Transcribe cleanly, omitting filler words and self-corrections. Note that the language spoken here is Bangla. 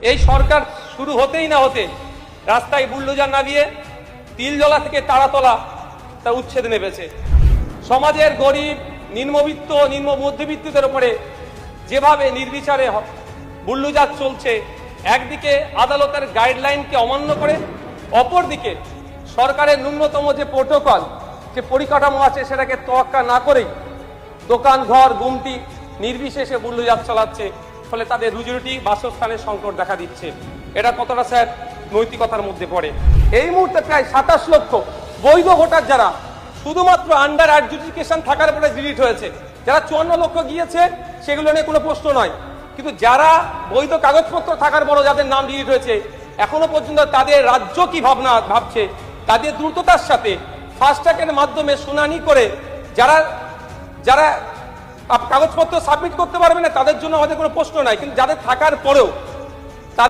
এই সরকার শুরু হতেই না হতে রাস্তায় বুলডোজার নামিয়ে তিলজলা থেকে তারাতলা তা উচ্ছেদ নেমেছে। সমাজের গরিব, নিম্নবিত্ত, নিম্ন মধ্যবিত্তদের উপরে যেভাবে নির্বিচারে বুলডোজার চলছে, একদিকে আদালতের গাইডলাইনকে অমান্য করে, অপরদিকে সরকারের ন্যূনতম যে প্রোটোকল, যে পরিকাঠামো আছে সেটাকে তোয়াক্কা না করেই দোকান ঘর গুমটি নির্বিশেষে বুলডোজার চালাচ্ছে। ফলে তাদের রুজিরুটি, বাসস্থানের সংকট দেখা দিচ্ছে। এটা কতটা স্যার নৈতিকতার মধ্যে পড়ে? এই মুহূর্তে প্রায় 27 লক্ষ বৈধ ভোটার যারা শুধুমাত্র আন্ডার অ্যাডজুডিকেশন থাকার পরে ডিলিট হয়েছে, যারা 54 লক্ষ গিয়েছে সেগুলো নিয়ে কোনো প্রশ্ন নয়, কিন্তু যারা বৈধ কাগজপত্র থাকার পরও যাদের নাম ডিলিট হয়েছে, এখনো পর্যন্ত তাদের রাজ্য কি ভাবছে, তাদের দ্রুততার সাথে ফাস্ট ট্র্যাকের মাধ্যমে শুনানি করে যারা যারা কাগজপত্র সাবমিট করতে পারবে না তাদের জন্য আমাদের কোনো প্রশ্ন নাই, কিন্তু যাদের থাকার পরেও